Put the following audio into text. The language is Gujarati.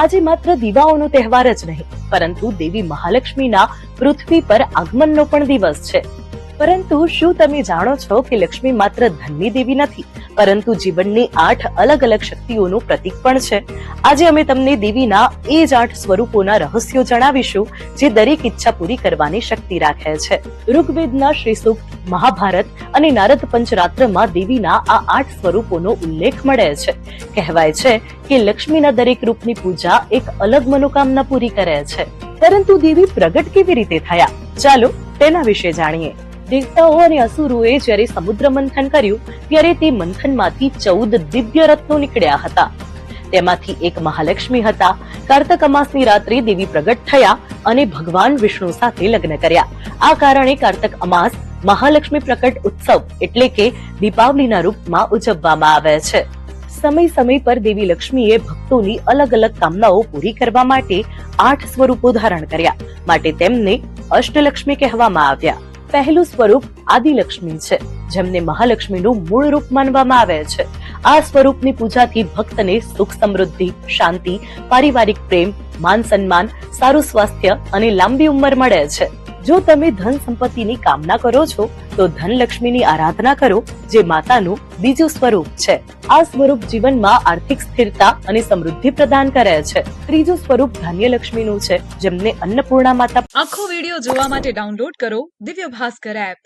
આજે માત્ર દીવાઓનો તહેવાર જ નહીં, પરંતુ દેવી મહાલક્ષ્મીના પૃથ્વી પર આગમનનો પણ દિવસ છે. પરંતુ શું તમે જાણો છો કે લક્ષ્મી માત્ર ધનની દેવી નથી, પરંતુ જીવનની 8 અલગ અલગ શક્તિઓનું પ્રતીક પણ છે. આજે અમે તમને દેવીના એ જ 8 સ્વરૂપોના રહસ્યો જણાવીશું જે દરેક ઈચ્છા પૂરી કરવાની શક્તિ રાખે છે. ઋગ્વેદના શ્રી સૂક્ત, મહાભારત અને નારદ પંચરાત્રમાં દેવીના આ 8 સ્વરૂપોનો ઉલ્લેખ મળે છે. કહેવાય છે કે લક્ષ્મીના દરેક રૂપની પૂજા એક અલગ મનોકામના પૂરી કરે છે. પરંતુ દેવી પ્રગટ કેવી રીતે થયા? ચાલો તેના વિશે જાણીએ. દેવતાઓ અને અસુરોએ જ્યારે સમુદ્ર મંથન કર્યું ત્યારે તે મંથનમાંથી 14 દિવ્ય રત્નો નીકળ્યા હતા. તેમાંથી એક મહાલક્ષ્મી હતા. કાર્તક અમાસની રાત્રે દેવી પ્રગટ થયા અને ભગવાન વિષ્ણુ સાથે લગ્ન કર્યા. આ કારણે કાર્તક અમાસ મહાલક્ષ્મી પ્રકટ ઉત્સવ એટલે કે દીપાવલીના રૂપમાં ઉજવવામાં આવે છે. સમય સમય પર દેવી લક્ષ્મીએ ભક્તોની અલગ અલગ કામનાઓ પૂરી કરવા માટે 8 સ્વરૂપો ધારણ કર્યા, માટે તેમને અષ્ટલક્ષ્મી કહેવામાં આવ્યા. પહેલું સ્વરૂપ આદિલક્ષ્મી છે, જેમને મહાલક્ષ્મીનું મૂળ રૂપ માનવામાં આવે છે. આ સ્વરૂપની પૂજાથી ભક્તને સુખ, સમૃદ્ધિ, શાંતિ, પારિવારિક પ્રેમ, માન સન્માન, સારું સ્વાસ્થ્ય અને લાંબી ઉંમર મળે છે. જો તમે ધન સંપત્તિની કામના કરો છો તો ધનલક્ષ્મીની આરાધના કરો, જે માતાનું બીજું સ્વરૂપ છે. આ સ્વરૂપ જીવનમાં આર્થિક સ્થિરતા અને સમૃદ્ધિ પ્રદાન કરે છે. ત્રીજું સ્વરૂપ ધાન્યલક્ષ્મીનું છે, જેમને અન્નપૂર્ણા માતા. આખો વિડિયો જોવા માટે ડાઉનલોડ કરો દિવ્ય ભાસ્કર એપ.